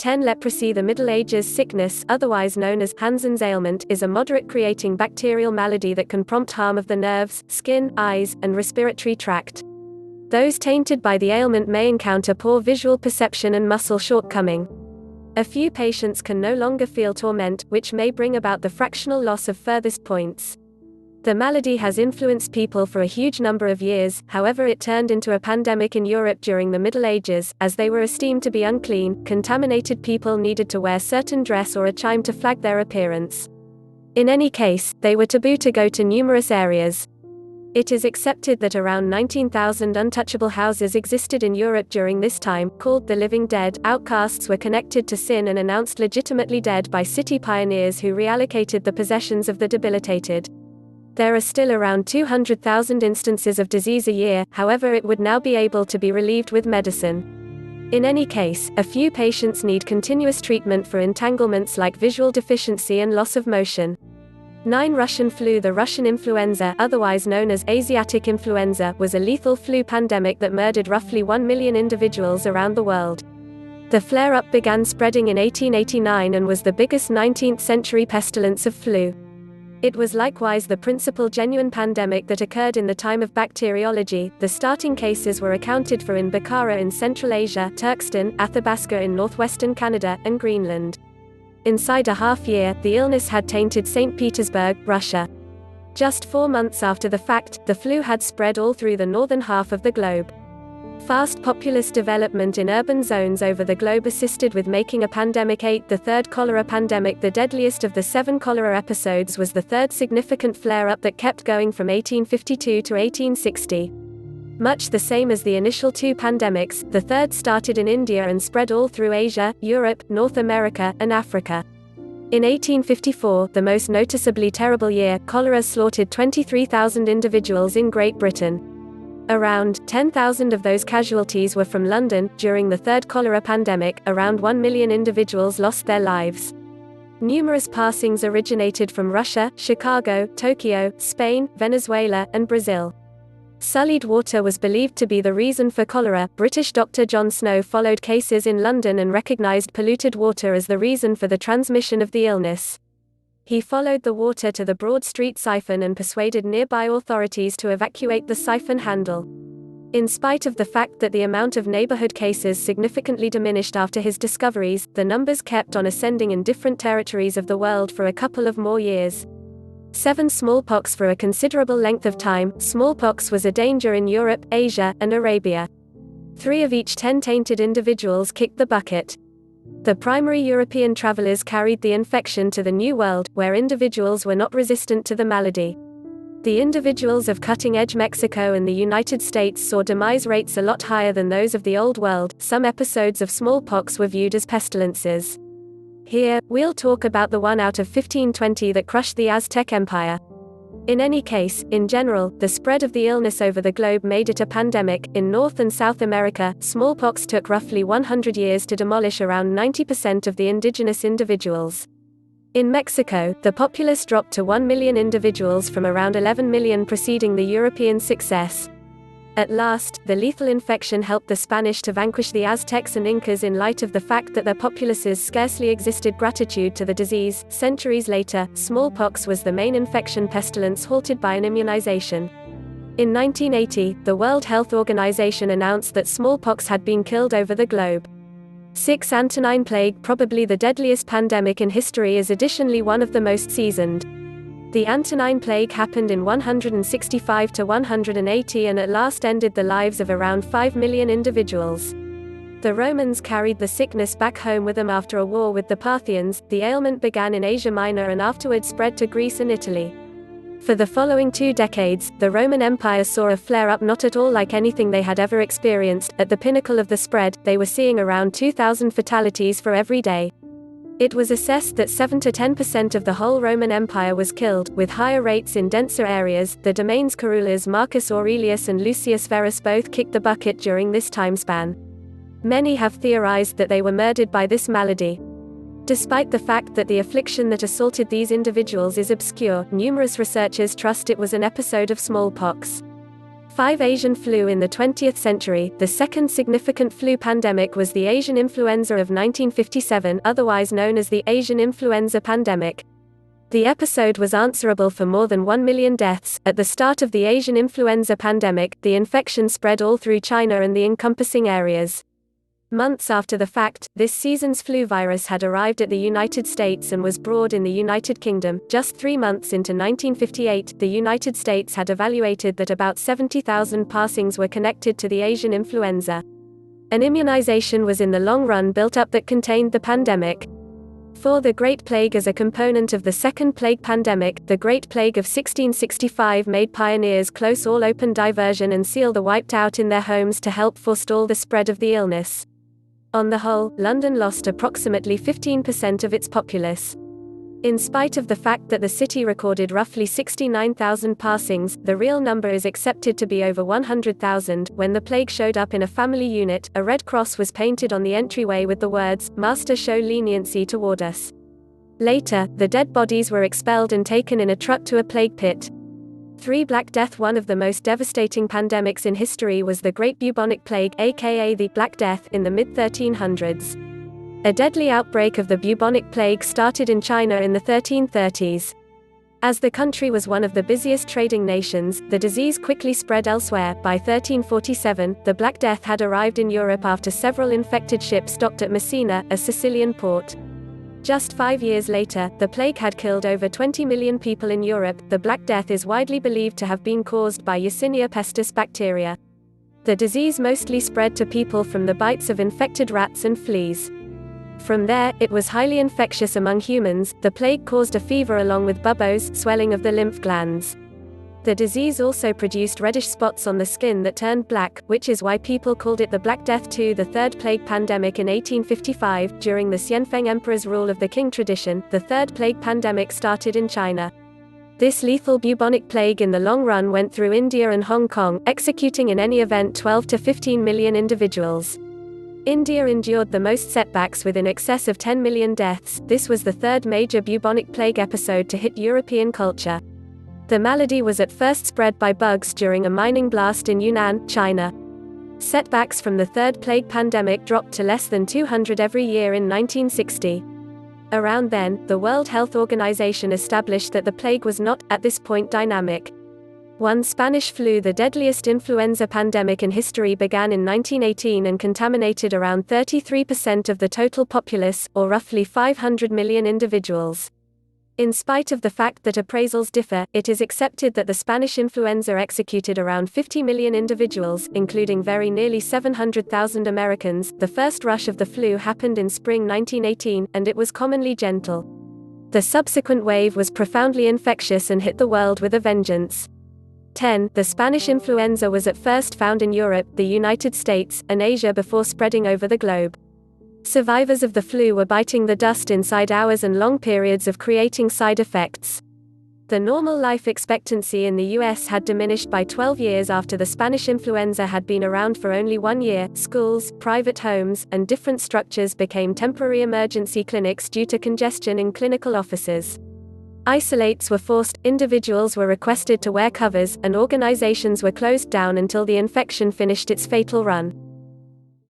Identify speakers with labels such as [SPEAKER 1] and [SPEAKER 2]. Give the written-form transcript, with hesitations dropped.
[SPEAKER 1] 10. Leprosy. The Middle Ages sickness, otherwise known as Hansen's ailment, is a moderate creating bacterial malady that can prompt harm of the nerves, skin, eyes, and respiratory tract. Those tainted by the ailment may encounter poor visual perception and muscle shortcoming. A few patients can no longer feel torment, which may bring about the fractional loss of furthest points. The malady has influenced people for a huge number of years, however it turned into a pandemic in Europe during the Middle Ages, as they were esteemed to be unclean. Contaminated people needed to wear certain dress or a chime to flag their appearance. In any case, they were taboo to go to numerous areas. It is accepted that around 19,000 untouchable houses existed in Europe during this time, called the Living Dead. Outcasts were connected to sin and announced legitimately dead by city pioneers who reallocated the possessions of the debilitated. There are still around 200,000 instances of disease a year, however it would now be able to be relieved with medicine. In any case, a few patients need continuous treatment for entanglements like visual deficiency and loss of motion. 9. Russian flu. The Russian influenza, otherwise known as Asiatic influenza, was a lethal flu pandemic that murdered roughly 1 million individuals around the world. The flare-up began spreading in 1889 and was the biggest 19th-century pestilence of flu. It was likewise the principal genuine pandemic that occurred in the time of bacteriology. The starting cases were accounted for in Bukhara in Central Asia, Turkestan, Athabasca in northwestern Canada, and Greenland. Inside a half year, the illness had tainted St. Petersburg, Russia. Just 4 months after the fact, the flu had spread all through the northern half of the globe. Fast populous development in urban zones over the globe assisted with making a pandemic. 8. The third cholera pandemic. The deadliest of the 7 cholera episodes was the third significant flare-up that kept going from 1852 to 1860. Much the same as the initial 2 pandemics, the third started in India and spread all through Asia, Europe, North America, and Africa. In 1854, the most noticeably terrible year, cholera slaughtered 23,000 individuals in Great Britain. Around 10,000 of those casualties were from London. During the third cholera pandemic, around 1 million individuals lost their lives. Numerous passings originated from Russia, Chicago, Tokyo, Spain, Venezuela, and Brazil. Sullied water was believed to be the reason for cholera. British Dr. John Snow followed cases in London and recognized polluted water as the reason for the transmission of the illness. He followed the water to the Broad Street siphon and persuaded nearby authorities to evacuate the siphon handle. In spite of the fact that the amount of neighborhood cases significantly diminished after his discoveries, the numbers kept on ascending in different territories of the world for a couple of more years. 7. Smallpox. For a considerable length of time, smallpox was a danger in Europe, Asia, and Arabia. 3 of each 10 tainted individuals kicked the bucket. The primary European travelers carried the infection to the New World, where individuals were not resistant to the malady. The individuals of cutting-edge Mexico and the United States saw demise rates a lot higher than those of the Old World. Some episodes of smallpox were viewed as pestilences. Here, we'll talk about the one out of 1520 that crushed the Aztec Empire. In any case, in general, the spread of the illness over the globe made it a pandemic. In North and South America, smallpox took roughly 100 years to demolish around 90% of the indigenous individuals. In Mexico, the populace dropped to 1 million individuals from around 11 million preceding the European success. At last, the lethal infection helped the Spanish to vanquish the Aztecs and Incas in light of the fact that their populaces scarcely existed gratitude to the disease. Centuries later, smallpox was the main infection pestilence halted by an immunization. In 1980, the World Health Organization announced that smallpox had been killed over the globe. 6. Antonine Plague. Probably the deadliest pandemic in history, is additionally one of the most seasoned. The Antonine Plague happened in 165 to 180 and at last ended the lives of around 5 million individuals. The Romans carried the sickness back home with them after a war with the Parthians. The ailment began in Asia Minor and afterwards spread to Greece and Italy. For the following 2 decades, the Roman Empire saw a flare-up not at all like anything they had ever experienced. At the pinnacle of the spread, they were seeing around 2,000 fatalities for every day. It was assessed that 7 to 10% of the whole Roman Empire was killed, with higher rates in denser areas. The domains Carulas. Marcus Aurelius and Lucius Verus both kicked the bucket during this time span. Many have theorized that they were murdered by this malady. Despite the fact that the affliction that assaulted these individuals is obscure, numerous researchers trust it was an episode of smallpox. 5. Asian flu in the 20th century. The second significant flu pandemic was the Asian influenza of 1957, otherwise known as the Asian influenza pandemic. The episode was answerable for more than 1 million deaths. At the start of the Asian influenza pandemic, the infection spread all through China and the encompassing areas. Months after the fact, this season's flu virus had arrived at the United States and was brought in the United Kingdom. Just 3 months into 1958, the United States had evaluated that about 70,000 passings were connected to the Asian influenza. An immunization was in the long run built up that contained the pandemic. 4. The Great Plague. As a component of the Second Plague Pandemic, the Great Plague of 1665 made pioneers close all open diversion and seal the wiped out in their homes to help forestall the spread of the illness. On the whole, London lost approximately 15% of its populace. In spite of the fact that the city recorded roughly 69,000 passings, the real number is accepted to be over 100,000. When the plague showed up in a family unit, a red cross was painted on the entryway with the words, "Master, show leniency toward us." Later, the dead bodies were expelled and taken in a truck to a plague pit. 3. Black Death. One of the most devastating pandemics in history was the Great Bubonic Plague, aka the Black Death, in the mid-1300s. A deadly outbreak of the bubonic plague started in China in the 1330s. As the country was one of the busiest trading nations, the disease quickly spread elsewhere. By 1347, the Black Death had arrived in Europe after several infected ships docked at Messina, a Sicilian port. Just 5 years later, the plague had killed over 20 million people in Europe. The Black Death is widely believed to have been caused by Yersinia pestis bacteria. The disease mostly spread to people from the bites of infected rats and fleas. From there, it was highly infectious among humans. The plague caused a fever along with buboes, swelling of the lymph glands. The disease also produced reddish spots on the skin that turned black, which is why people called it the Black Death. II. The Third Plague Pandemic. In 1855, during the Xianfeng Emperor's rule of the Qing tradition, the Third Plague Pandemic started in China. This lethal bubonic plague in the long run went through India and Hong Kong, executing in any event 12 to 15 million individuals. India endured the most setbacks with in excess of 10 million deaths. This was the third major bubonic plague episode to hit European culture. The malady was at first spread by bugs during a mining blast in Yunnan, China. Setbacks from the Third Plague Pandemic dropped to less than 200 every year in 1960. Around then, the World Health Organization established that the plague was not, at this point, dynamic. 1. Spanish flu. The deadliest influenza pandemic in history began in 1918 and contaminated around 33% of the total populace, or roughly 500 million individuals. In spite of the fact that appraisals differ, it is accepted that the Spanish influenza executed around 50 million individuals, including very nearly 700,000 Americans. The first rush of the flu happened in spring 1918, and it was commonly gentle. The subsequent wave was profoundly infectious and hit the world with a vengeance. 10. The Spanish influenza was at first found in Europe, the United States, and Asia before spreading over the globe. Survivors of the flu were biting the dust inside hours and long periods of creating side effects. The normal life expectancy in the US had diminished by 12 years after the Spanish influenza had been around for only 1 year. Schools, private homes, and different structures became temporary emergency clinics due to congestion in clinical offices. Isolates were forced, individuals were requested to wear covers, and organizations were closed down until the infection finished its fatal run.